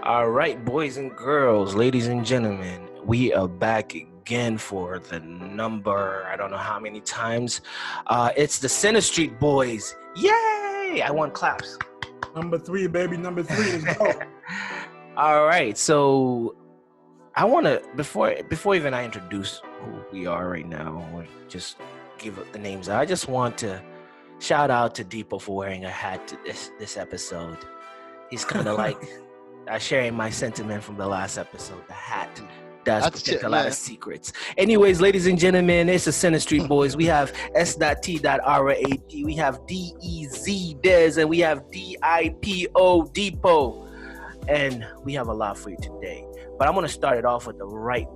All right, boys and girls, ladies and gentlemen, we are back again for the number, I don't know how many times. It's the Center Street Boys. Yay! I want claps. Number 3, baby. Number 3. Let's go. All right, so I want to, before even I introduce who we are right now, or just give the names, I just want to shout out to Dipo for wearing a hat to this episode. He's kind of like sharing my sentiment from the last episode. The hat does protect a lot of secrets. Anyways, ladies and gentlemen, it's the Center Street Boys. We have S.T.R.A.D. We have D.E.Z. Dez, and we have D.I.P.O. Dipo. And we have a lot for you today. But I'm going to start it off the right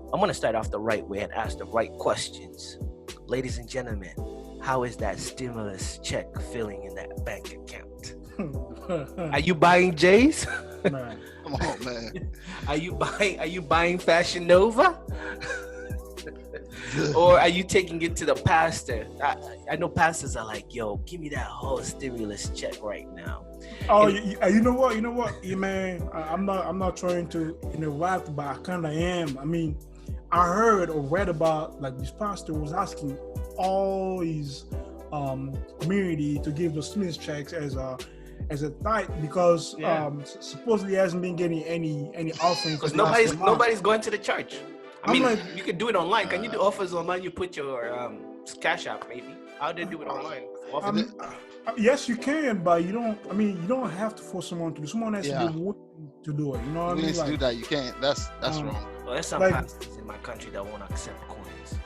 way and ask the right questions. Ladies and gentlemen, how is that stimulus check feeling in that bank account? Are you buying J's? Man. Come on, man. Are you buying Fashion Nova? Or are you taking it to the pastor? I know pastors are like, yo, give me that whole stimulus check right now. Oh, you know what, yeah, man. I'm not trying to interrupt, but I kind of am. I mean, I heard or read about like this pastor was asking all his community to give those stimulus checks as a tithe because supposedly he hasn't been getting any offering. Because nobody's going to the church. I mean, like, you could do it online. Can you do offers online? You put your cash app, maybe. How do they do it online? Yes, you can, but you don't have to force someone to do. Someone has to be willing to do it. You know what I mean? To do that, you can't. That's wrong. Well, there's some pastors in my country that won't accept coins.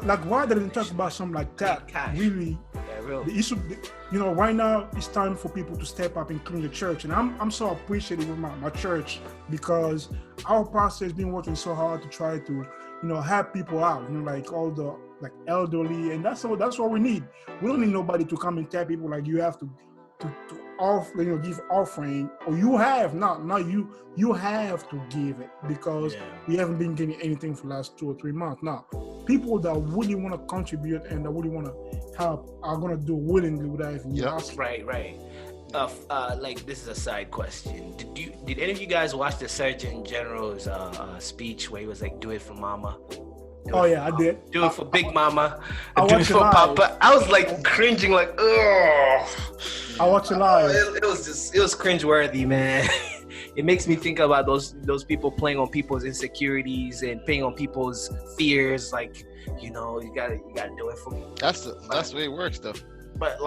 Like, why didn't talk about something like that? Cash. Really, real. The issue, right now it's time for people to step up and clean the church, and I'm so appreciative of my church because our pastor has been working so hard to try to help people out. Like all the elderly, and that's what we need. We don't need nobody to come and tell people like you have to offer, give offering, or you have you have to give it because we haven't been getting anything for the last 2 or 3 months. Now, people that really want to contribute and that really want to help are going to do willingly without even asking. Right. Like, this is a side question. Did any of you guys watch the Surgeon General's speech where he was like, "Do it for Mama"? I did. Do it for Big Mama. Do it for Papa. I was like cringing, like, ugh. I watched it live. It was cringeworthy, man. It makes me think about those people playing on people's insecurities and playing on people's fears. Like, you gotta do it for me. That's the way it works, though. But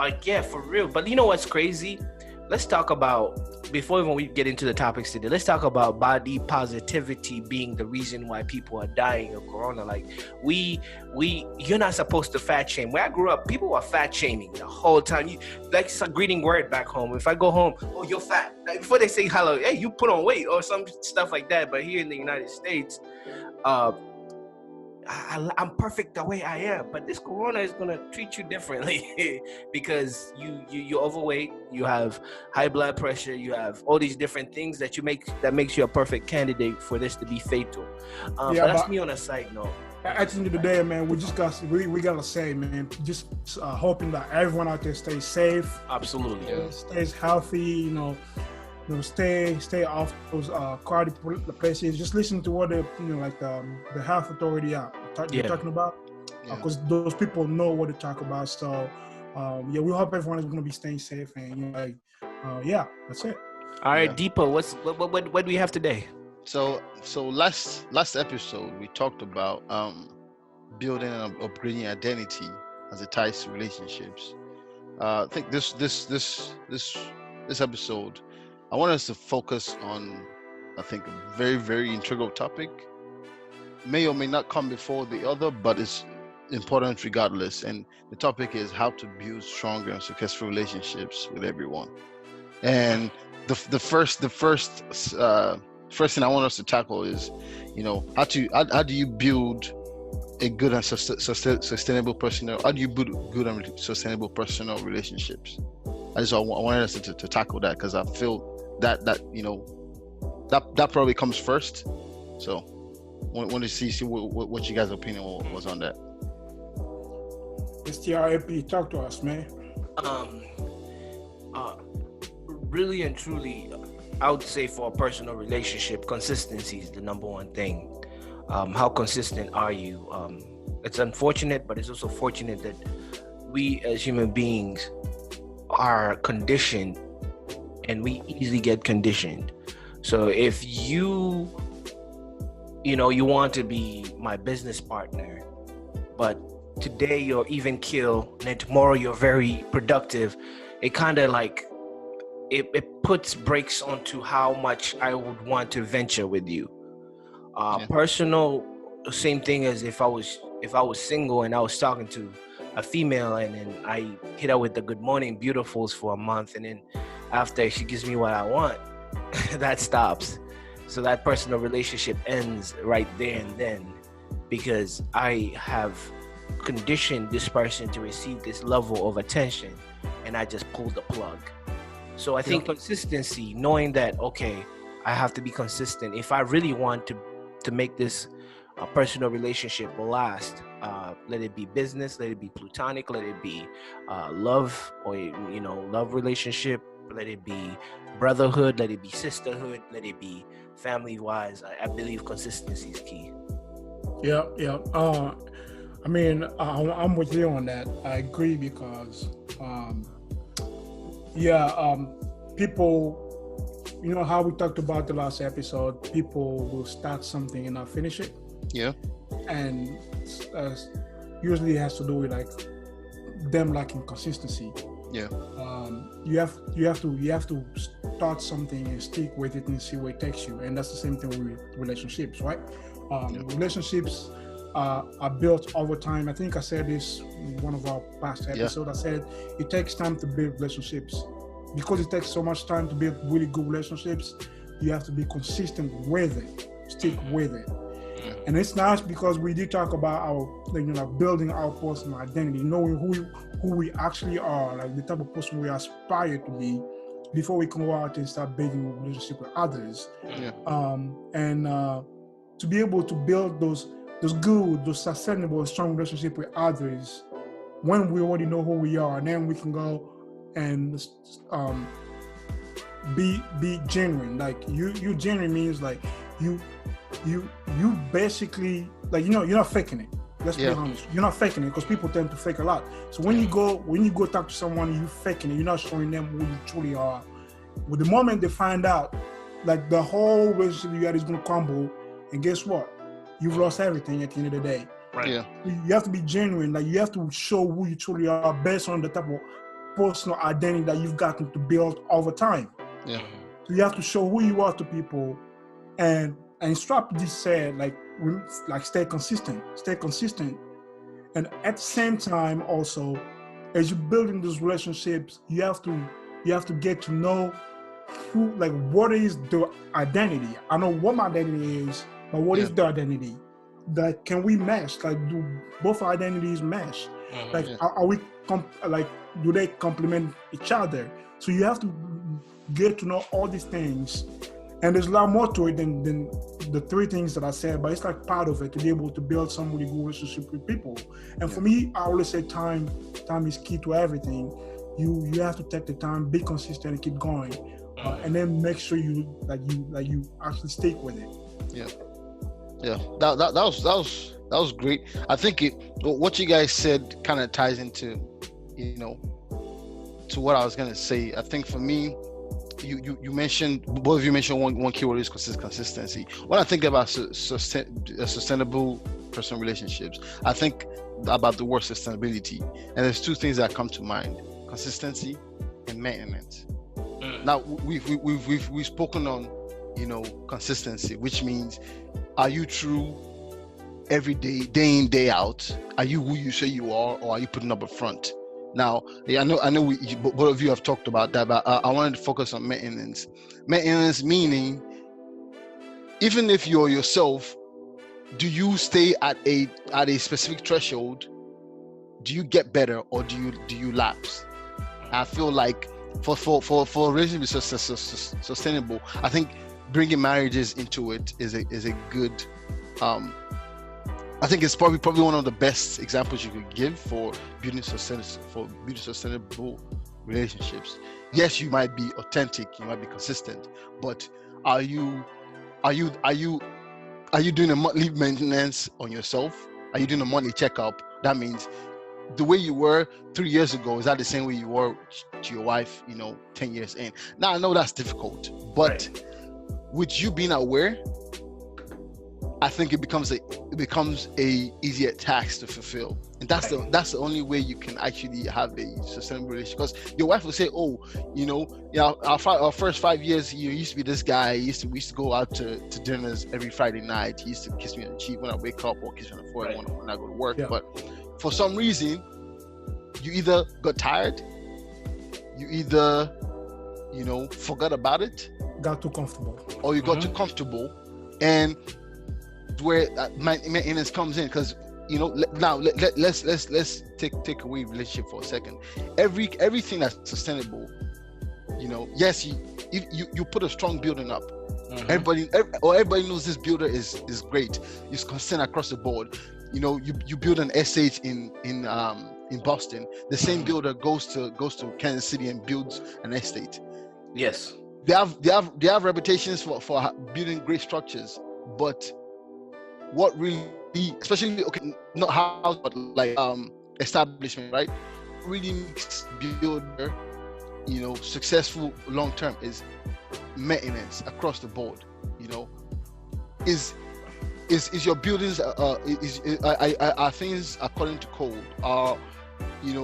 for real. But you know what's crazy? Let's talk about, before even we get into the topics today, let's talk about body positivity being the reason why people are dying of corona. Like, you're not supposed to fat shame. Where I grew up, people were fat shaming the whole time. It's a greeting word back home. If I go home, "Oh, you're fat." Like, before they say hello, "Hey, you put on weight," or some stuff like that. But here in the United States, I'm perfect the way I am, but this corona is gonna treat you differently because you're overweight, you have high blood pressure, you have all these different things that makes you a perfect candidate for this to be fatal. But that's me on a side note. At the end of the day, man, we gotta say, man, just hoping that everyone out there stays safe. Absolutely. Stays healthy. Stay off those crowded places. Just listen to what the health authority are talking about, because those people know what to talk about. So we hope everyone is going to be staying safe, and that's it. All right, Dipo, what do we have today? So last episode we talked about building and upgrading identity as it ties to relationships. I think this episode, I want us to focus on, I think, a very, very integral topic. May or may not come before the other, but it's important regardless. And the topic is how to build stronger and successful relationships with everyone. And the first thing I want us to tackle is, how do you build a good and sustainable personal? How do you build good and sustainable personal relationships? I wanted us to tackle that because I feel that probably comes first. So want to see what you guys' opinion was on that. STRAP, talk to us, man. Really and truly, I would say for a personal relationship, consistency is the number one thing. How consistent are you? It's unfortunate, but it's also fortunate that we as human beings are conditioned, and we easily get conditioned. So if you want to be my business partner, but today you're even kill, and then tomorrow you're very productive, it kind of like it puts brakes onto how much I would want to venture with you. Personal, same thing as if I was single and I was talking to a female, and then I hit her with the good morning beautifuls for a month, and then after she gives me what I want, that stops. So that personal relationship ends right there and then, because I have conditioned this person to receive this level of attention, and I just pulled the plug. So I think consistency, knowing that, okay, I have to be consistent if I really want to make this personal relationship last. Let it be business, let it be platonic, let it be love, or love relationship, let it be brotherhood, let it be sisterhood, let it be family wise. I believe consistency is key. Yeah. I mean, I'm with you on that. I agree because, people, how we talked about the last episode, people will start something and not finish it. Yeah. And usually it has to do with like them lacking consistency. Yeah. You have to start something and stick with it and see where it takes you. And that's the same thing with relationships, right? Relationships are built over time. I think I said this in one of our past episodes. I said it takes time to build relationships. Because it takes so much time to build really good relationships, you have to be consistent with it, stick with it. And it's nice because we did talk about our, building our personal identity, knowing who we actually are, like the type of person we aspire to be, before we can go out and start building a relationship with others. And to be able to build those good, those sustainable, strong relationship with others, when we already know who we are, and then we can go and be genuine. Like you genuine means like you basically, like, you're not faking it. Let's be honest. You're not faking it, because people tend to fake a lot. So when you go talk to someone, you faking it. You're not showing them who you truly are. But the moment they find out, like, the whole relationship you had is going to crumble, and guess what? You've lost everything at the end of the day. Right. Yeah. You have to be genuine. Like, you have to show who you truly are based on the type of personal identity that you've gotten to build over time. Yeah. So you have to show who you are to people, and Strap just said, like stay consistent, and at the same time also, as you're building those relationships, you have to get to know who, like, what is the identity. I know what my identity is, but what is the identity? That can we mesh? Like, do both identities mesh? Like, are we do they complement each other? So you have to get to know all these things. And there's a lot more to it than the three things that I said, but it's like part of it to be able to build some really good relationship with people. And for me, I always say time is key to everything. You have to take the time, be consistent, and keep going, and then make sure you actually stick with it. Yeah. That was great. I think what you guys said kind of ties into, to what I was gonna say. I think for me, you mentioned, both of you mentioned one keyword is consistency. When I think about sustainable personal relationships, I think about the word sustainability, and there's two things that come to mind: consistency and maintenance. Now we've spoken on consistency, which means, are you true every day in, day out? Are you who you say you are, or are you putting up a front? Now, I know both of you have talked about that, but I wanted to focus on maintenance. Maintenance meaning, even if you're yourself, do you stay at a specific threshold? Do you get better, or do you lapse? I feel like for a relationship to be sustainable, I think bringing marriages into it is a good. I think it's probably one of the best examples you could give for building sustainable relationships. Yes, you might be authentic, you might be consistent, but are you are you are you are you doing a monthly maintenance on yourself? Are you doing a monthly checkup? That means the way you were 3 years ago, is that the same way you were to your wife, 10 years in? Now I know that's difficult, but Right. with you being aware, I think it becomes a easier task to fulfill, and that's Right. that's the only way you can actually have a sustainable relationship. Because your wife will say, "Oh, yeah, our first 5 years, you used to be this guy. We used to go out to dinners every Friday night. He used to kiss me on the cheek when I wake up, or kiss me on the forehead Right. when I go to work." Yeah. But for some reason, you either got tired, you either forgot about it, Got too comfortable. or you got too comfortable, and where maintenance comes in. Because let's take away relationship for a second. Everything that's sustainable, yes, you put a strong building up. Everybody knows this builder is great. It's consistent across the board. You build an estate in Boston. The same builder goes to Kansas City and builds an estate. Yes. They have reputations for building great structures, but what really, especially not house, but like establishment, right? Really makes builder, successful long term is maintenance across the board. Is your buildings are things according to code, are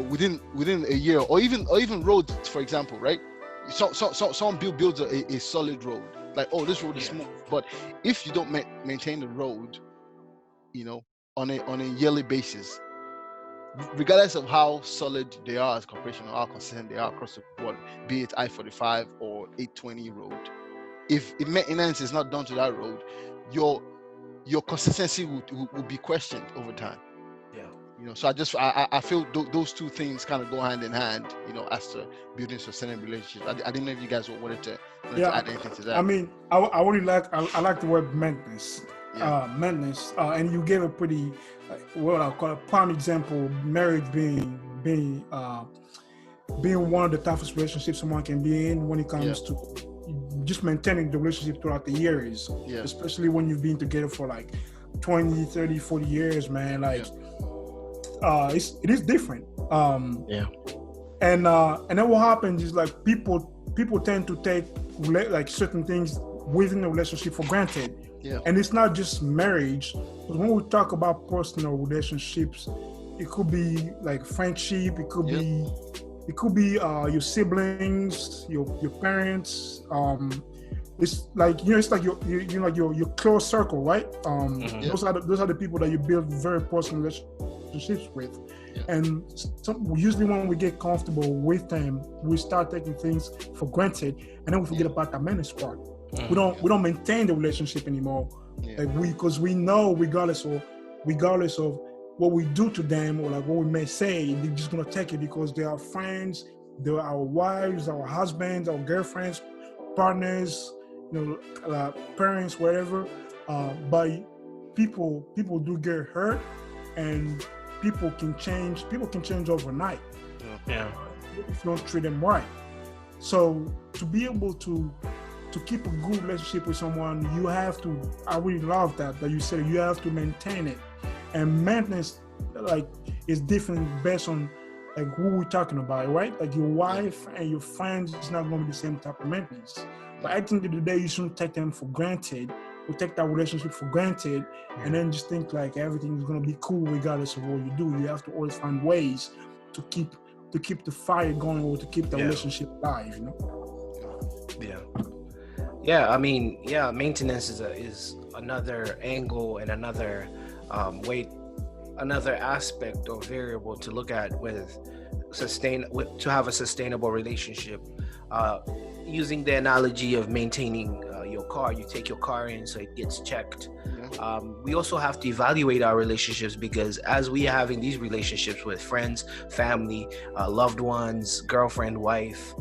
within a year, or even roads, for example, right? Some builds a solid road, like, oh, this road is smooth, but if you don't maintain the road, on a yearly basis, regardless of how solid they are as corporation, or how consistent they are across the board, be it I-45 or 820 road, if maintenance is not done to that road, your consistency will be questioned over time. Yeah. So I feel those two things kind of go hand in hand, as to building sustainable relationships. I didn't know if you guys wanted to add anything to that. I mean, I really I like the word maintenance. Maintenance, and you gave a pretty, what I call a prime example, marriage being one of the toughest relationships someone can be in when it comes to just maintaining the relationship throughout the years, especially when you've been together for like 20, 30, 40 years, man. Like, it is different. And then what happens is, like, people tend to take like certain things within the relationship for granted. And it's not just marriage. But when we talk about personal relationships, it could be like friendship. It could be your siblings, your parents. It's like it's like your close circle, right? Those are the people that you build very personal relationships with. And usually when we get comfortable with them, we start taking things for granted, and then we forget about the maintenance part. We don't maintain the relationship anymore, because we know regardless of what we do to them, or like what we may say, they're just gonna take it because they are friends, they're our wives, our husbands, our girlfriends, partners, parents, whatever. But people do get hurt, and people can change overnight. If you don't treat them right. So to be able to keep a good relationship with someone, you have to, I really love that you said you have to maintain it. And maintenance, like, is different based on like who we're talking about, right? Like your wife and your friends is not going to be the same type of maintenance. But I think that today you shouldn't take them for granted. We take that relationship for granted, and then just think like everything is going to be cool regardless of what you do. You have to always find ways to keep the fire going, or to keep the relationship alive. I mean, maintenance is another angle and another another aspect or variable to look at to have a sustainable relationship. Using the analogy of maintaining your car, you take your car in so it gets checked. We also have to evaluate our relationships, because as we are having these relationships with friends, family, loved ones, girlfriend, wife,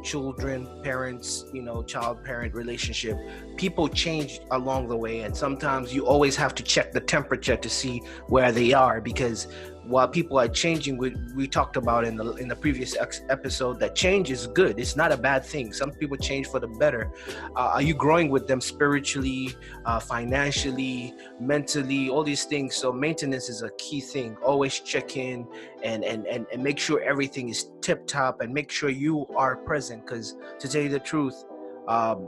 children, parents, child-parent relationship, people change along the way, and sometimes you always have to check the temperature to see where they are, because while people are changing, we talked about in the previous episode that change is good. It's not a bad thing. Some people change for the better. Are you growing with them spiritually, financially, mentally, all these things? So maintenance is a key thing. Always check in and make sure everything is tip top, and make sure you are present, because to tell you the truth, um,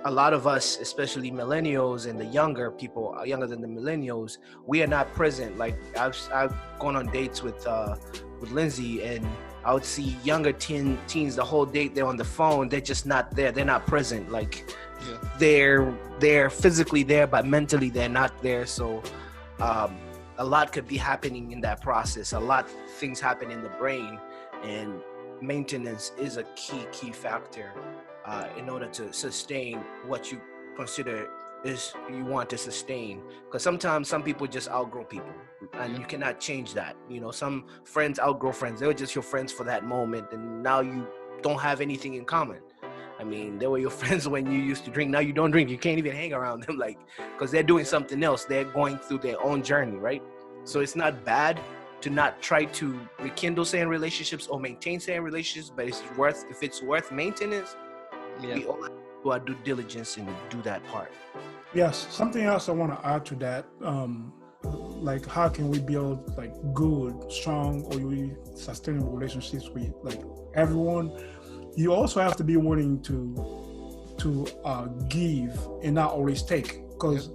a lot of us, especially millennials and the younger people, younger than the millennials, we are not present. Like I've gone on dates with Lindsay, and I would see younger teens the whole date they're on the phone. They're just not there. They're not present. Like they're physically there, but mentally they're not there. So a lot could be happening in that process. A lot of things happen in the brain, and maintenance is a key factor in order to sustain what you consider is you want to sustain. Because sometimes some people just outgrow people, and you cannot change that. You know, some friends outgrow friends. They were just your friends for that moment, and now you don't have anything in common. I mean, they were your friends when you used to drink. Now you don't drink. You can't even hang around them, like, because they're doing something else. They're going through their own journey, right? So it's not bad to not try to rekindle certain relationships or maintain certain relationships, but if it's worth maintenance, we all have to do our due diligence and do that part. Yes, something else I want to add to that, like how can we build like good, strong, or sustainable relationships with like everyone? You also have to be willing to give and not always take, because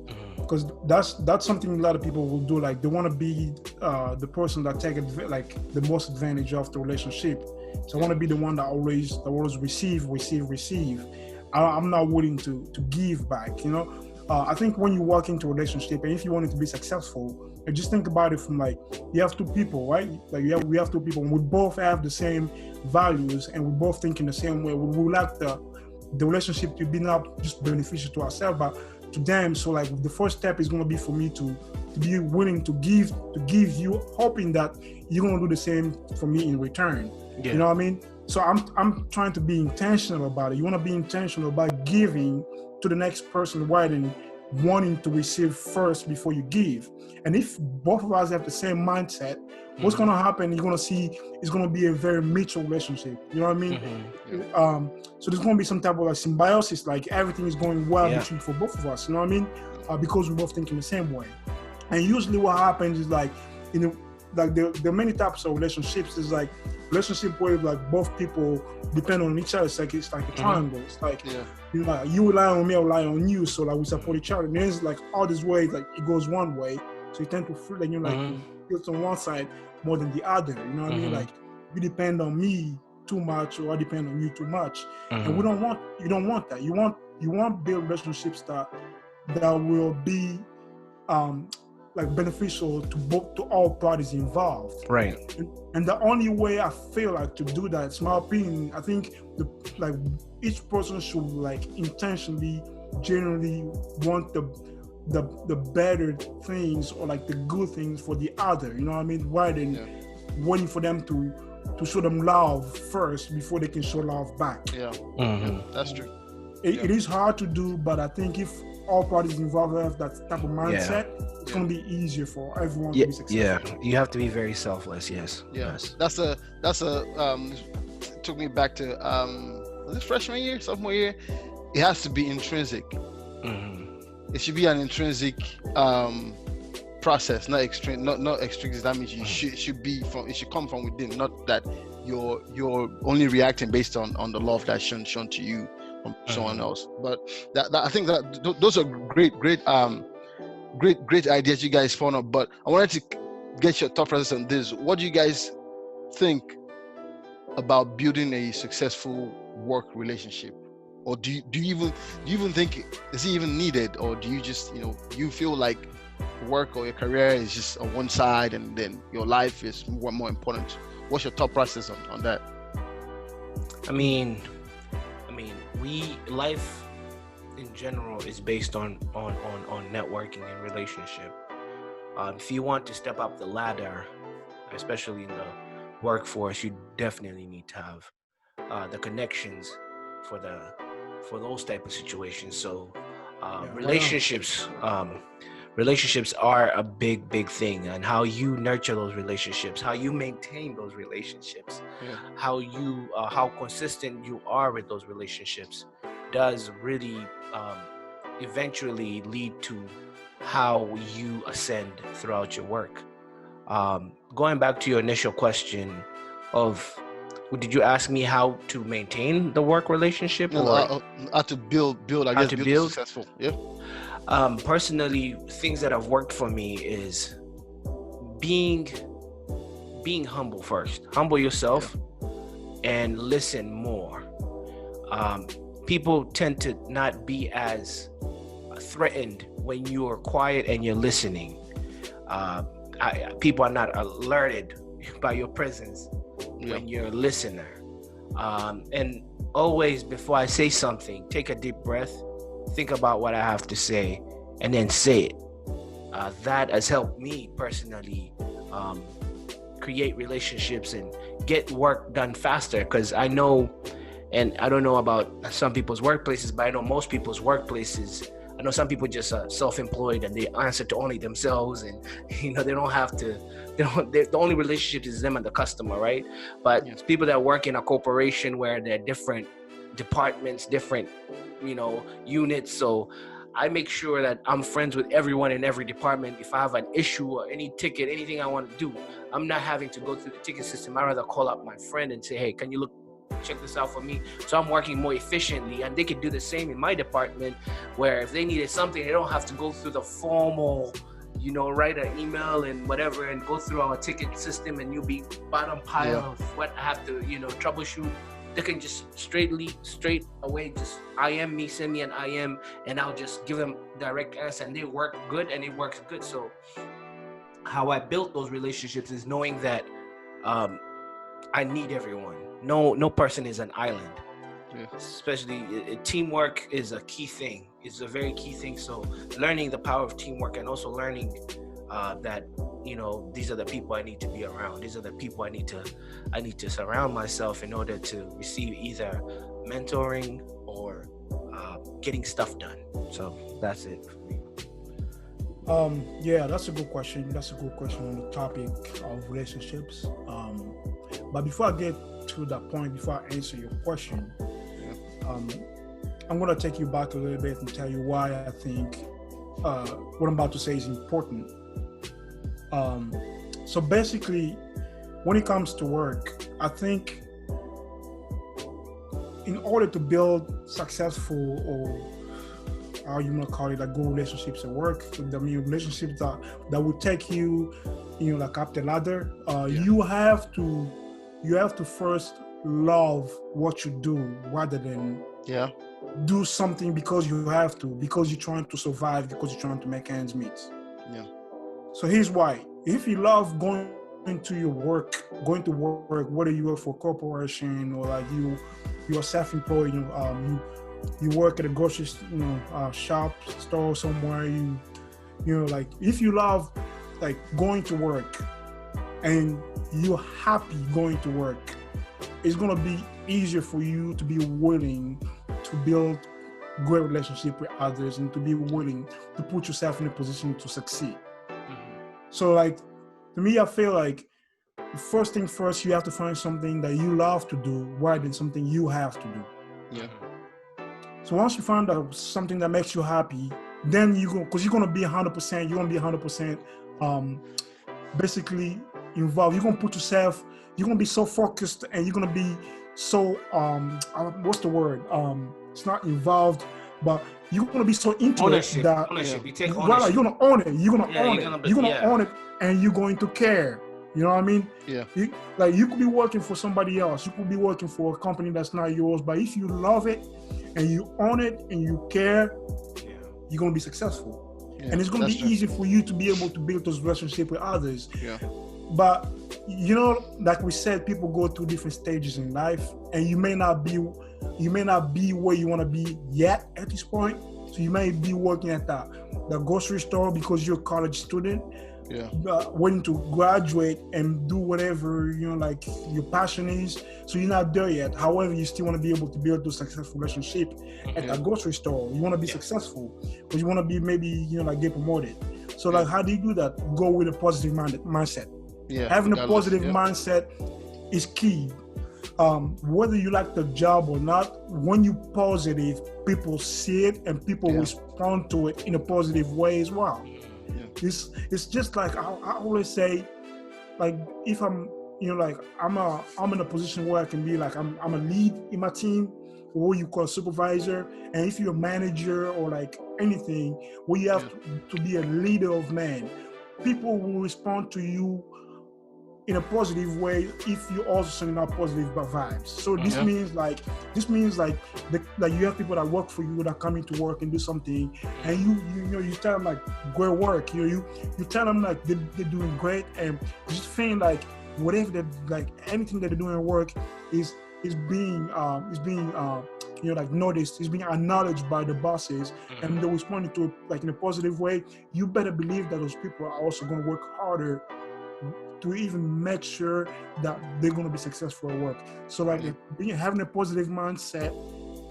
that's something a lot of people will do. Like they want to be the person that take like the most advantage of the relationship. So I want to be the one that always receive. I'm not willing to give back. You know, I think when you walk into a relationship, and if you want it to be successful, and just think about it from like, you have two people, right? Like we have two people, and we both have the same values, and we both think in the same way. We would like the relationship to be not just beneficial to ourselves, but to them. So like the first step is going to be for me to be willing to give you, hoping that you're going to do the same for me in return. You know what I mean? So I'm trying to be intentional about it. You want to be intentional about giving to the next person rather than wanting to receive first before you give. And if both of us have the same mindset, what's going to happen, you're going to see it's going to be a very mutual relationship. You know what I mean? So there's going to be some type of like symbiosis, like everything is going well between for both of us. You know what I mean? Because we both think in the same way. And usually what happens is like, like there are many types of relationships. There's like relationship where like both people depend on each other. It's like a triangle. It's like you know, you rely on me, I rely on you. So like we support each other. And there's like all this way, like it goes one way. So you tend to feel like you're like built on one side more than the other. You know what I mean? Like you depend on me too much, or I depend on you too much. And you don't want that. You want build relationships that will be like beneficial to all parties involved. Right. And the only way I feel like to do that, it's my opinion, I think each person should like intentionally, genuinely want the better things, or like the good things for the other. You know what I mean? Rather than waiting for them to show them love first before they can show love back. Yeah, that's true. It is hard to do, but I think if all parties involved have that type of mindset, it's going to be easier for everyone to be successful. Yeah, you have to be very selfless. Yes. Yes. That's a took me back to was it freshman year, sophomore year? It has to be intrinsic. It should be an intrinsic process, not extrinsic. That means it should come from within, not that you're only reacting based on the love that's shown to you from someone else. But that I think that those are great ideas you guys found up. But I wanted to get your thought process on this. What do you guys think about building a successful work relationship? Or do you even think is it even needed, or do you just you feel like work or your career is just on one side and then your life is more important? What's your thought process on that? I mean, life in general is based on networking and relationship. If you want to step up the ladder, especially in the workforce, you definitely need to have the connections for those type of situations. So Relationships, relationships are a big thing, and how you nurture those relationships, how you maintain those relationships, how consistent you are with those relationships does really eventually lead to how you ascend throughout your work. Going back to your initial question of, did you ask me how to maintain the work relationship, No, or how to build, I how guess, to build build? successful. Yeah. Personally, things that have worked for me is being humble first. Humble yourself and listen more. People tend to not be as threatened when you are quiet and you're listening. People are not alerted by your presence when you're a listener. And always, before I say something, take a deep breath, think about what I have to say, and then say it. That has helped me personally create relationships and get work done faster, because I know, and I don't know about some people's workplaces, but I know most people's workplaces, I know some people just are self-employed and they answer to only themselves, and they don't have to, the only relationship is them and the customer, right? But people that work in a corporation where there are different departments, different units, so I make sure that I'm friends with everyone in every department. If I have an issue or any ticket, anything I want to do, I'm not having to go through the ticket system. I'd rather call up my friend and say, hey, can you check this out for me? So I'm working more efficiently, and they could do the same in my department, where if they needed something, they don't have to go through the formal, write an email and whatever and go through our ticket system, and you'll be bottom pile of what I have to, troubleshoot. They can just straight away just IM me, send me an IM, and I'll just give them direct answer, and they work good and it works good. So how I built those relationships is knowing that I need everyone. No person is an island. Especially teamwork is a key thing. It's a very key thing. So learning the power of teamwork, and also learning that these are the people I need to be around. These are the people I need to surround myself in order to receive either mentoring or getting stuff done. So that's it for me. Yeah, that's a good question. That's a good question on the topic of relationships. But before I get to that point, before I answer your question, I'm going to take you back a little bit and tell you why I think what I'm about to say is important. So basically, when it comes to work, I think in order to build successful, or how you want to call it, like good relationships at work, relationships that will take you, like up the ladder, you have to first love what you do, rather than do something because you have to, because you're trying to survive, because you're trying to make ends meet. So here's why. If you love going to work, whether you work for a corporation or like you're self-employed, you work at a grocery shop, store somewhere, like if you love like going to work and you're happy going to work, it's gonna be easier for you to be willing to build great relationship with others and to be willing to put yourself in a position to succeed. So like, to me, I feel like the first thing first, you have to find something that you love to do rather than something you have to do. So once you find out something that makes you happy, then because you're going to be 100%, you're going to be 100% basically involved. You're going to put yourself, you're going to be so focused, and you're going to be so, what's the word? It's not involved, but you're going to be so into ownership. That ownership. You take ownership. Well, you're going to own it. You're going to own it, and you're going to care. You know what I mean? You could be working for somebody else. You could be working for a company that's not yours. But if you love it and you own it and you care, you're going to be successful. And it's going to be easy for you to be able to build those relationships with others. But, like we said, people go through different stages in life, and you may not be where you want to be yet at this point. So you may be working at the grocery store because you're a college student. Yeah. Waiting to graduate and do whatever like your passion is. So you're not there yet. However, you still want to be able to build those successful relationship at a grocery store. You want to be successful, but you want to be maybe like get promoted. So like, how do you do that? Go with a positive mindset. Yeah. Having a positive mindset is key. Whether you like the job or not, when you positive, people see it and people respond to it in a positive way as well. It's just like I always say, like if I'm like I'm in a position where I can be like I'm a lead in my team, or what you call a supervisor, and if you're a manager or like anything where you have to be a leader of men, people will respond to you in a positive way if you also sending out positive vibes. So this means like you have people that work for you that come into work and do something, and you tell them like great work. You tell them like they're doing great, and just feeling like whatever they like anything that they're doing at work is being like noticed, is being acknowledged by the bosses, and they're responding to it like in a positive way. You better believe that those people are also going to work harder to even make sure that they're going to be successful at work. So like having a positive mindset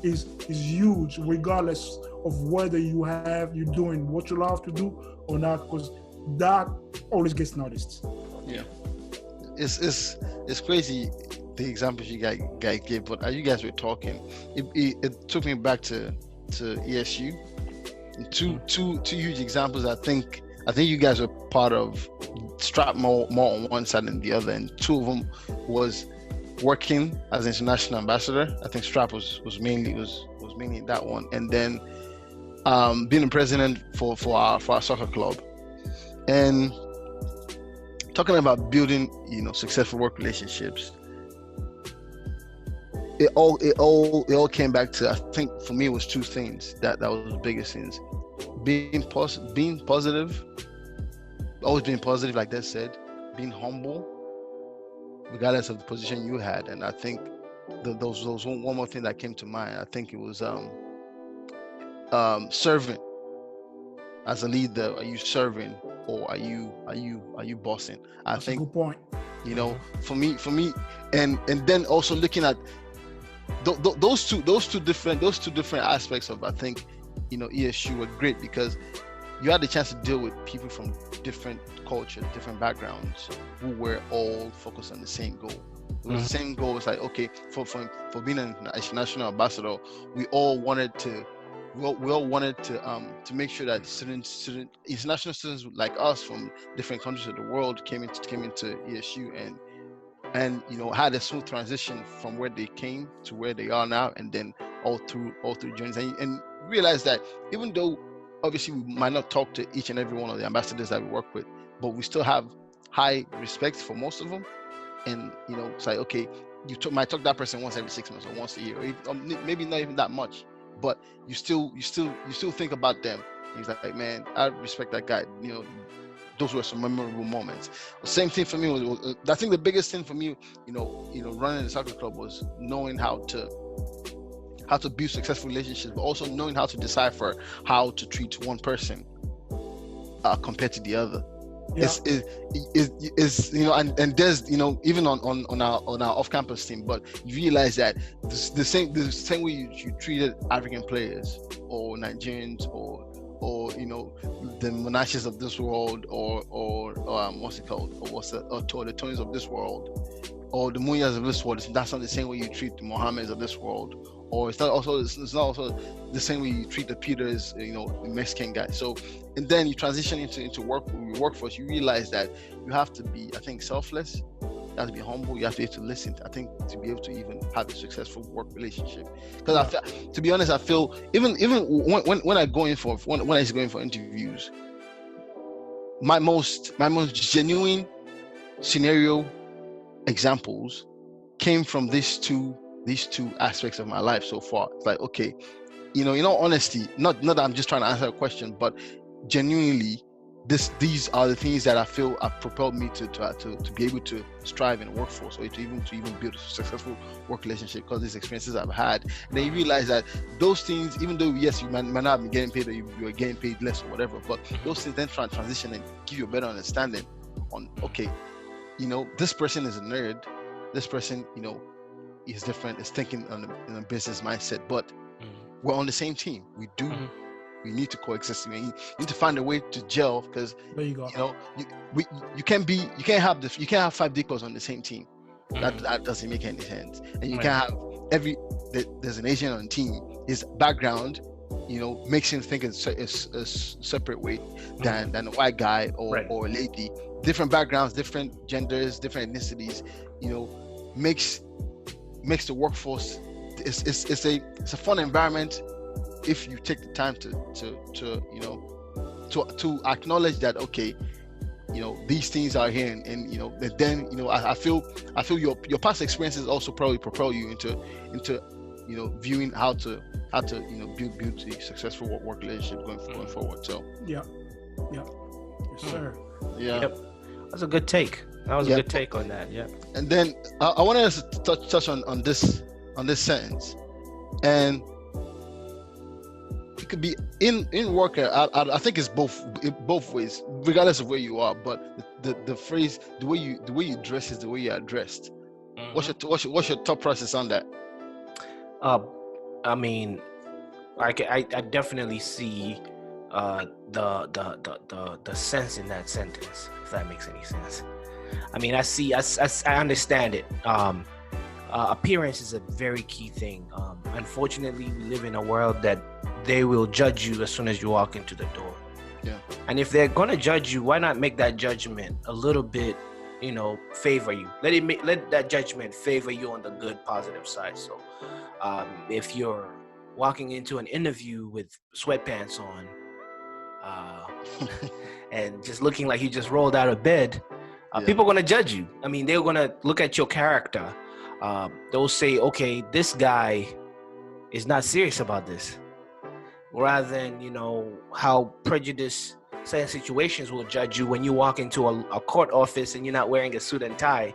is huge, regardless of whether you're doing what you love to do or not, because that always gets noticed. Yeah, it's crazy the examples you guys gave, but as you guys were talking, it took me back to ESU. Two huge examples. I think you guys were part of Strap more on one side than the other, and two of them was working as an international ambassador. I think Strap was mainly that one, and then being a president for our soccer club, and talking about building successful work relationships. It all came back to, I think for me, it was two things that was the biggest things: being positive. Always being positive, like that said, being humble, regardless of the position you had. And I think those one more thing that came to mind. I think it was serving. As a leader, are you serving or are you bossing? That's a good point. For me, and then also looking at those two different aspects of, I think, ESU were great because you had the chance to deal with people from different cultures, different backgrounds, who were all focused on the same goal. It was the same goal. It's like, okay, for being an international ambassador, we all wanted to make sure that international students like us from different countries of the world came into ESU and had a smooth transition from where they came to where they are now, and then all through journeys, and realize that even though obviously we might not talk to each and every one of the ambassadors that we work with, but we still have high respect for most of them. And it's like, okay, might talk to that person once every 6 months or once a year, or maybe not even that much, but you still think about them. He's like, man, I respect that guy. Those were some memorable moments. The same thing for me was I think the biggest thing for me, running the soccer club was knowing how to build successful relationships, but also knowing how to decipher how to treat one person compared to the other. Yeah. Is and there's even on our off-campus team, but you realize that the same way you treated African players or Nigerians or the Monashes of this world or what's it called, or the Tonys of this world, or the Munyas of this world. That's not the same way you treat the Mohammeds of this world, or it's not also the same way you treat the Peters, the Mexican guy. So, and then you transition into workforce. You realize that you have to be, I think, selfless. You have to be humble. You have to be able to listen. I think to be able to even have a successful work relationship. Because to be honest, I feel even when I go in for when I used to go in for interviews, my most genuine scenario examples came from these two aspects of my life so far. It's like, okay, in all honesty, not that I'm just trying to answer a question, but genuinely, these are the things that I feel have propelled me to be able to strive in the workforce, or to even build a successful work relationship, because these experiences I've had. And then you realize that those things, even though yes, you might not be getting paid, or you are getting paid less or whatever, but those things then transition and give you a better understanding on, okay, this person is a nerd, this person, is different, is thinking in a business mindset, but we're on the same team. We need to coexist. We need to find a way to gel, because there you go. You can't have 5 Dipos on the same team. That doesn't make any sense. And you can't have there's an Asian on the team. His background, makes him think it's a separate way than a white guy or a lady. Different backgrounds, different genders, different ethnicities, makes the workforce. It's a fun environment if you take the time to acknowledge that, okay, these things are here, and then I feel your past experiences also probably propel you into viewing how to build a successful work relationship going forward. So yes sir. Yep. That's a good take. That was a good take on that. Yeah. And then I wanted us to touch on this sentence, and it could be in work. I think it's both ways, regardless of where you are. But the phrase, the way you dress is the way you are dressed. What's your thought process on that? I mean, I definitely see the sense in that sentence, if that makes any sense. I mean, I understand it. Appearance is a very key thing. Unfortunately, we live in a world that they will judge you as soon as you walk into the door. Yeah. And if they're gonna judge you, why not make that judgment a little bit, favor you? Let that judgment favor you on the good, positive side. So, if you're walking into an interview with sweatpants on, and just looking like you just rolled out of bed, people are gonna judge you. I mean, they're gonna look at your character. They'll say, okay, this guy is not serious about this. Rather than, how prejudice certain situations will judge you when you walk into a court office and you're not wearing a suit and tie,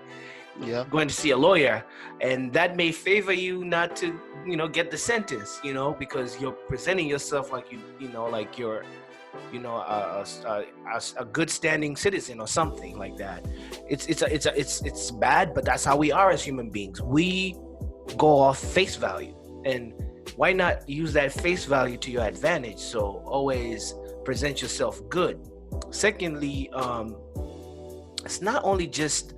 going to see a lawyer, and that may favor you not to, get the sentence, because you're presenting yourself like like you're, a good standing citizen or something like that. It's bad, but that's how we are as human beings. We go off face value, and why not use that face value to your advantage? So always present yourself good. Secondly, it's not only just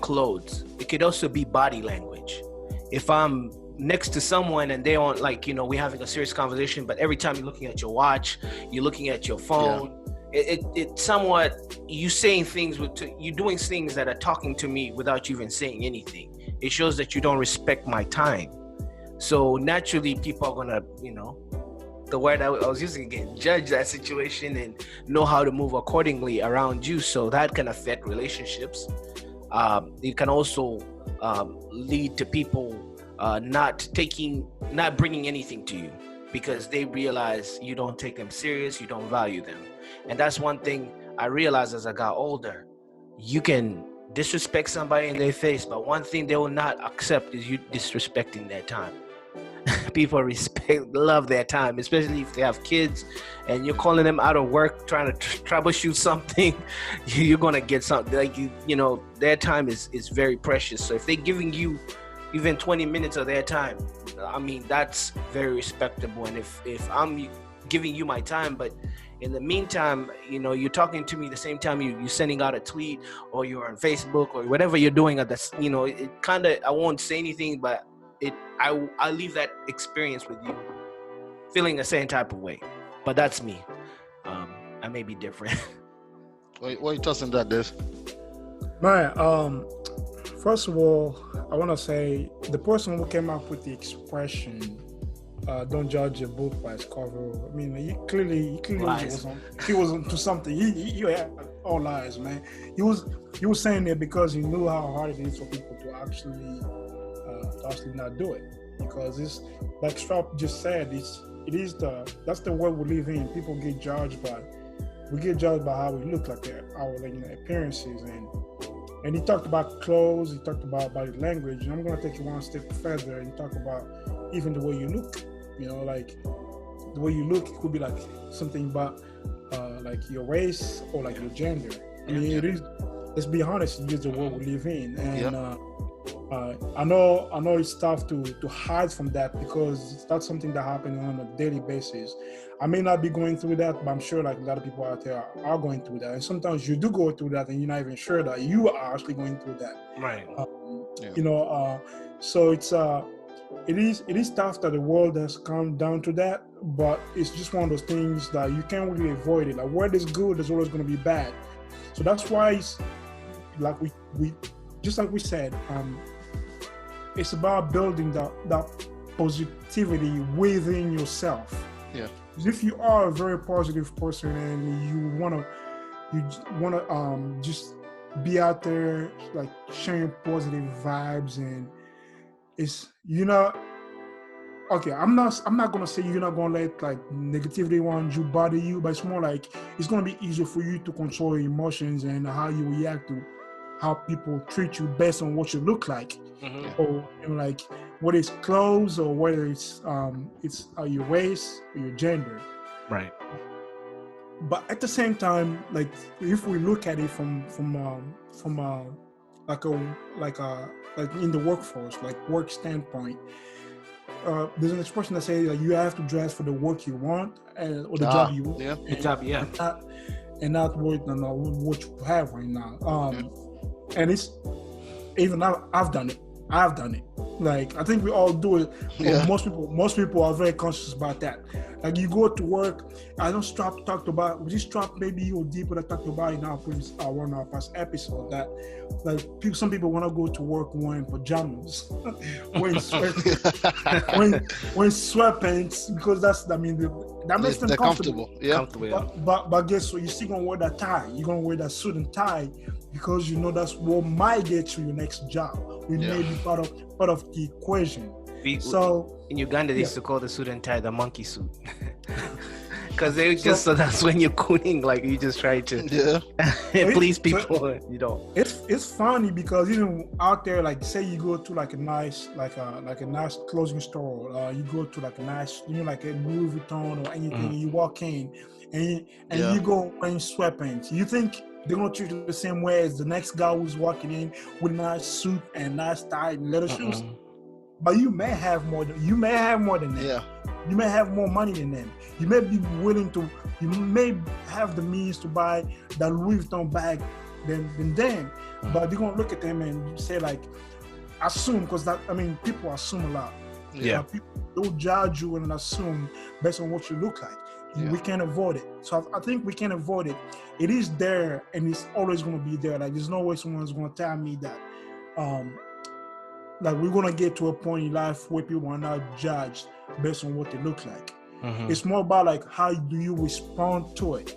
clothes. It could also be body language. If I'm next to someone and they aren't we're having a serious conversation, but every time you're looking at your watch, you're looking at your phone, it somewhat, you saying things you're doing things that are talking to me without you even saying anything. It shows that you don't respect my time. So naturally, people are gonna, the word I was using again, judge that situation and know how to move accordingly around you. So that can affect relationships. It can also lead to people not bringing anything to you because they realize you don't take them serious, you don't value them. And that's one thing I realized as I got older. You can disrespect somebody in their face, but one thing they will not accept is you disrespecting their time. People love their time, especially if they have kids and you're calling them out of work trying to troubleshoot something. You're gonna get something their time is very precious. So if they're giving you even 20 minutes of their time, I mean, that's very respectable. And if I'm giving you my time, but in the meantime, you're talking to me the same time you're sending out a tweet or you're on Facebook or whatever you're doing at this, it kind of, I won't say anything, but I leave that experience with you feeling a certain type of way. But that's me. I may be different. What are you talking about, this? Man, first of all, I want to say the person who came up with the expression, don't judge a book by its cover. I mean, he clearly was onto something. He had all lies, man. He was saying it because he knew how hard it is for people to actually not do it, because it's like Strap just said. That's the world we live in. People get judged by we get judged by how we look, like our appearances, and he talked about clothes, he talked about body language, and I'm gonna take it one step further and talk about even the way you look. Like the way you look, it could be like something about like your race or like your gender. I mean, it is. Let's be honest, it is the world we live in, and I know it's tough to hide from that, because that's something that happens on a daily basis. I may not be going through that, but I'm sure like a lot of people out there are going through that, and sometimes you do go through that, and you're not even sure that you are actually going through that. Right. So it is tough that the world has come down to that, but it's just one of those things that you can't really avoid it. Like where there's good, there's always going to be bad. So that's why it's like we just like we said, it's about building that positivity within yourself. Yeah. If you are a very positive person and you wanna just be out there like sharing positive vibes, and it's okay, I'm not gonna say you're not gonna let like negativity around you bother you, but it's more like it's gonna be easier for you to control your emotions and how you react to how people treat you based on what you look like, or like whether it's clothes or whether it's your race or your gender. Right. But at the same time, like if we look at it from like in the workforce, like work standpoint, there's an expression that says you have to dress for the work you want or the job you want. Yeah. The job, yeah. And not what you have right now. And it's even I've done it. Like I think we all do it. Yeah. Most people are very conscious about that. Like you go to work. I know Strap talked about maybe or Dipo that talked about in our previous one of our past episode that like some people want to go to work wearing pajamas, wearing sweatpants, because that makes them comfortable. Yeah. But guess what? You're still gonna wear that tie. You're gonna wear that suit and tie, because that's what might get you your next job. We may be part of the equation. So in Uganda, they used to call the suit and tie the monkey suit, because they just so that's when you're cooning, like you just try to please people. So it's funny because even out there, like say you go to like a nice clothing store, you go to like a nice like a Louis Vuitton or anything, you walk in and you go wearing sweatpants. You think they're gonna treat you the same way as the next guy who's walking in with a nice suit and nice tie and leather shoes? But you may have more than them. Yeah. You may have more money than them. You may be willing to. You may have the means to buy that Louis Vuitton bag than them. But they're gonna look at them and say like, assume, because people assume a lot. Yeah. People don't judge you and assume based on what you look like. We can't avoid it. So I think we can't avoid it. It is there, and it's always going to be there. Like there's no way someone's going to tell me that like we're going to get to a point in life where people are not judged based on what they look like. It's more about like how do you respond to it.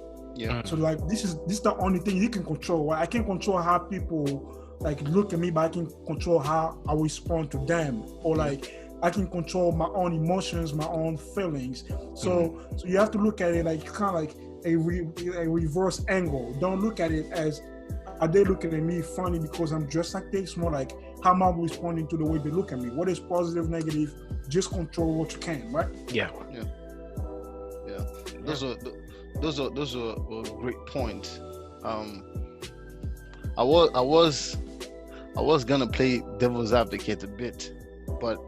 So like this is the only thing you can control. Right? I can't control how people like look at me, but I can control how I respond to them, or like I can control my own emotions, my own feelings. So you have to look at it like kind of like a reverse angle. Don't look at it as, are they looking at me funny because I'm dressed like this? More like, how am I responding to the way they look at me? What is positive, negative? Just control what you can, right? Yeah. Those are great points. I was gonna play devil's advocate a bit, but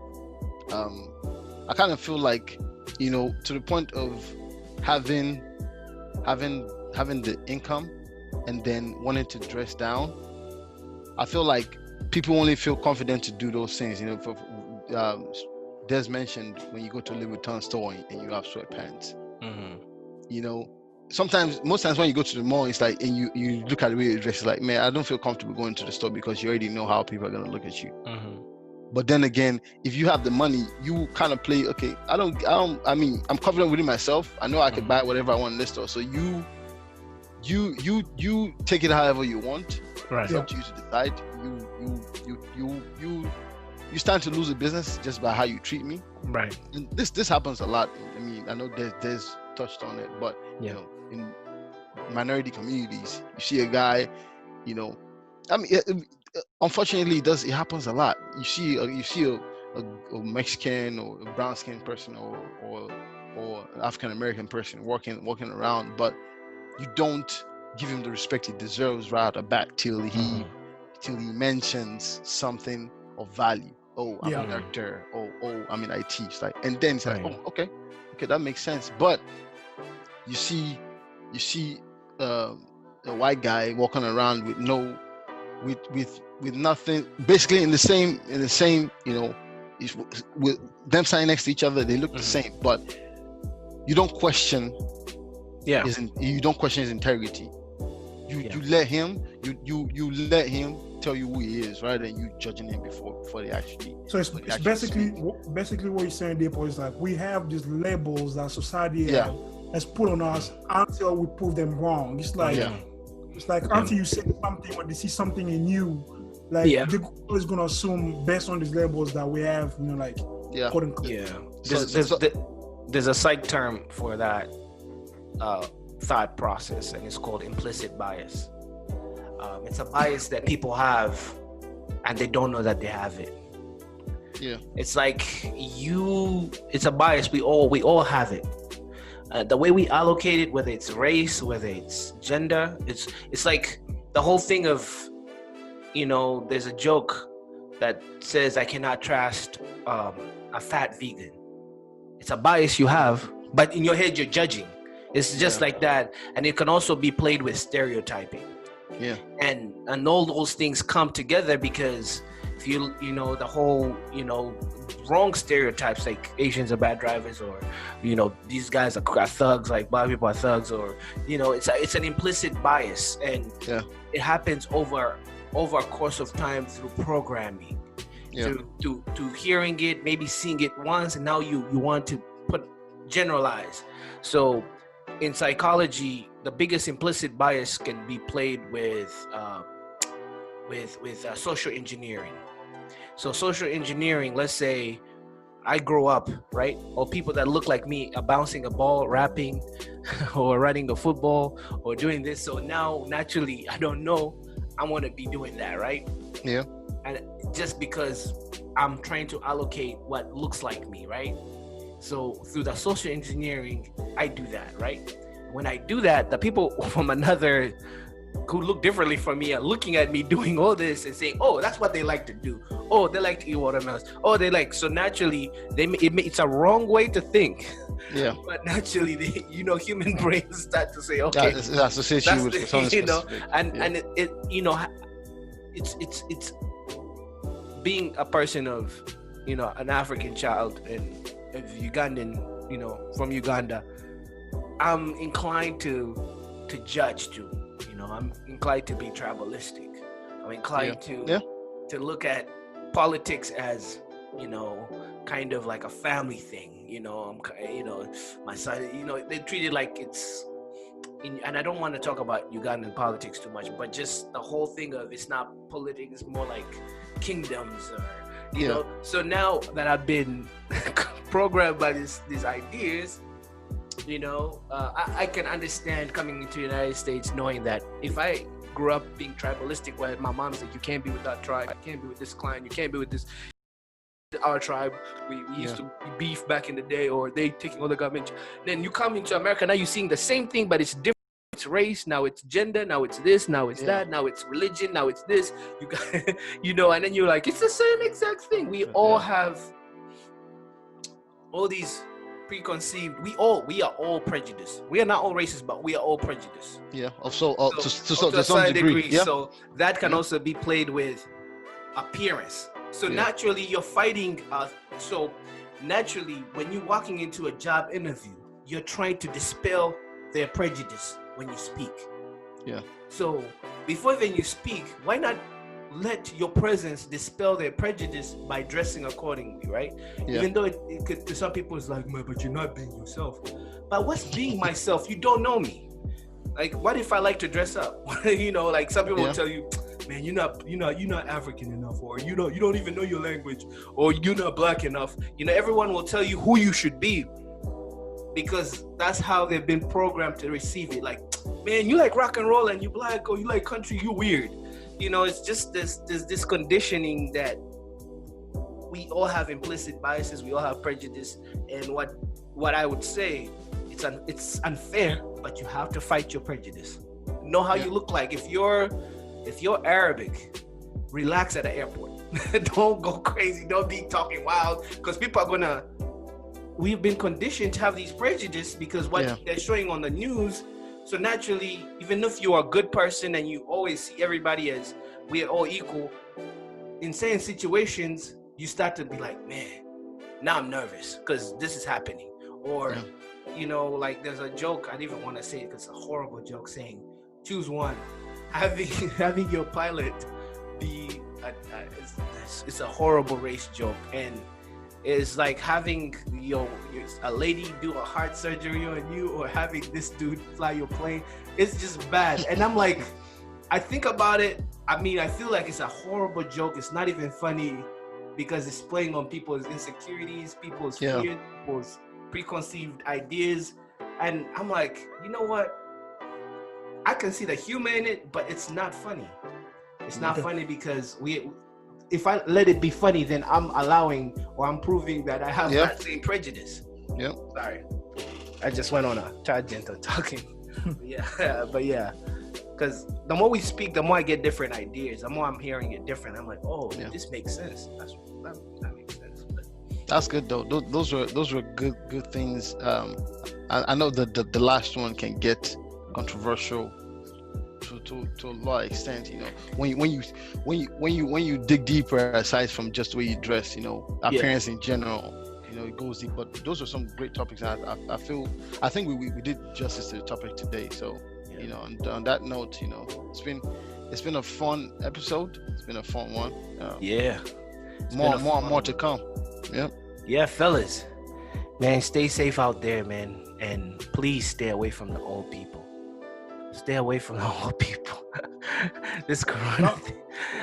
I kind of feel like, to the point of having the income and then wanting to dress down, I feel like people only feel confident to do those things. Des mentioned when you go to a Louis Vuitton store and you have sweatpants. Most times when you go to the mall, it's like, and you look at the way you dress, it's like, man, I don't feel comfortable going to the store because you already know how people are gonna look at you. But then again, if you have the money, you kind of play, okay, I'm confident within myself. I know I can buy whatever I want in this store. So you take it however you want. Right. It's up to you to decide. You stand to lose a business just by how you treat me. Right. And this happens a lot. I know there's touched on it, but minority communities. You see a guy, you know, I mean, unfortunately, it happens a lot. You see a Mexican or a brown skinned person or African American person walking around, but you don't give him the respect he deserves right out the bat till he mentions something of value. Oh, I'm an actor. Oh, I'm in IT. It's like, and then it's like, oh, okay, that makes sense. But you see a white guy walking around with nothing, basically in the same, you know, with them standing next to each other, they look the same, but you don't question his integrity. You let him tell you who he is rather than you judging him before they actually. So it's basically what you're saying, Dipo, is like we have these labels that society has put on us until we prove them wrong. It's like until you say something or they see something in you, like they're always gonna assume based on these labels that we have, you know, like quote unquote. There's a psych term for that thought process, and it's called implicit bias. It's a bias that people have and they don't know that they have it. Yeah. It's like it's a bias. We all have it. The way we allocate it, whether it's race, whether it's gender, it's like the whole thing of, you know, there's a joke that says I cannot trust a fat vegan. It's a bias you have, but in your head you're judging. It's just like that, and it can also be played with stereotyping. Yeah. And all those things come together because if you know the whole, you know, wrong stereotypes like Asians are bad drivers, or, you know, these guys are thugs, like black people are thugs, or, you know, it's an implicit bias, and it happens over a course of time through programming, to hearing it, maybe seeing it once, and now you want to generalize. So in psychology, the biggest implicit bias can be played with social engineering. So social engineering, let's say I grow up, right? Or people that look like me are bouncing a ball, rapping, or running a football, or doing this. So now, naturally, I don't know, I want to be doing that, right? Yeah. And just because I'm trying to allocate what looks like me, right? So through the social engineering, I do that, right? When I do that, the people from another who look differently from me are looking at me doing all this and saying, oh, that's what they like to do. Oh, they like to eat watermelons. Oh, they like, so naturally, it's a wrong way to think. Yeah. But naturally, you know, human brains start to say, okay, that's association with something, you know, and it you know, it's being a person of, you know, an African child and Ugandan, you know, from Uganda, I'm inclined to judge too. You know, I'm inclined to be tribalistic. I'm inclined to look at politics as, you know, kind of like a family thing. You know, my son, you know, they treat it like it's, and I don't want to talk about Ugandan politics too much, but just the whole thing of it's not politics, it's more like kingdoms, or, you know. So now that I've been programmed by these ideas, you know, I can understand coming into the United States knowing that if I grew up being tribalistic, where my mom's like, you can't be with that tribe, you can't be with this clan, you can't be with this, our tribe, we used to beef back in the day, or they taking all the government. Then you come into America, now you're seeing the same thing, but it's different. It's race, now it's gender, now it's this, now it's that, now it's religion, now it's this. You got, you know, and then you're like, it's the same exact thing. We all have all these preconceived. We are all prejudiced. We are not all racist, but we are all prejudiced. Yeah. Also, to some degree. Yeah. So that can also be played with appearance. So naturally, you're fighting. So naturally, when you're walking into a job interview, you're trying to dispel their prejudice when you speak. Yeah. So before then you speak, why not let your presence dispel their prejudice by dressing accordingly, right? Yeah. Even though it could, to some people, it's like, but you're not being yourself. But what's being myself? You don't know me. Like, what if I like to dress up? You know, like some people will tell you, man, you're not African enough, or you don't even know your language, or you're not black enough. You know, everyone will tell you who you should be. because that's how they've been programmed to receive it. Like, man, you like rock and roll and you black, or you like country, you weird. You know, it's just this conditioning that we all have implicit biases, we all have prejudice, and what I would say, it's unfair, but you have to fight your prejudice. Know how you look like. If you're Arabic, relax at the airport. Don't go crazy. Don't be talking wild, because people are gonna. We've been conditioned to have these prejudices because what they're showing on the news. So naturally, even if you're a good person and you always see everybody as we're all equal, in certain situations, you start to be like, man, now I'm nervous because this is happening. Or, you know, like there's a joke, I don't even want to say it because it's a horrible joke, saying, choose one. Having your pilot be, it's a horrible race joke. And it's like having a lady do a heart surgery on you, or having this dude fly your plane. It's just bad. And I'm like, I think about it. I mean, I feel like it's a horrible joke. It's not even funny because it's playing on people's insecurities, people's fears, people's preconceived ideas. And I'm like, you know what? I can see the humor in it, but it's not funny. It's not funny because if I let it be funny, then I'm allowing, or I'm proving that I have that same prejudice. Yep. Sorry. I just went on a tangent of talking. But yeah. Because the more we speak, the more I get different ideas. The more I'm hearing it different. I'm like, oh, this makes sense. That makes sense. But that's good though. Those were good things. I know that the last one can get controversial to a large extent. You know, when you dig deeper, aside from just the way you dress, you know, appearance in general, you know, it goes deep. But those are some great topics. I think we did justice to the topic today. So. You know, and on that note, you know, it's been a fun episode. It's been a fun one. More to come. Yeah, fellas, man, stay safe out there, man, and please stay away from the old people. Stay away from the old people. This corona thing.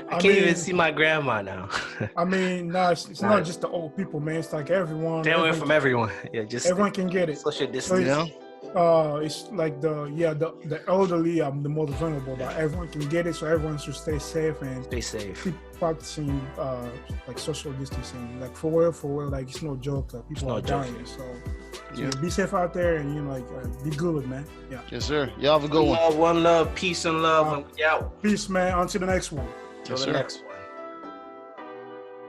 I can't even see my grandma now. I mean, it's not just the old people, man. It's like everyone. Stay away from everyone. Yeah, just everyone can get it. Social distance. It's like the elderly are the most vulnerable, but everyone can get it, so everyone should stay safe and keep practicing like social distancing. Like for real, like it's no joke. People are dying, so be safe out there, and you know, like be good, man. Yeah. Yes, sir. Y'all have a good one. One love, peace and love. Peace, man. On to the next one. Till the next one.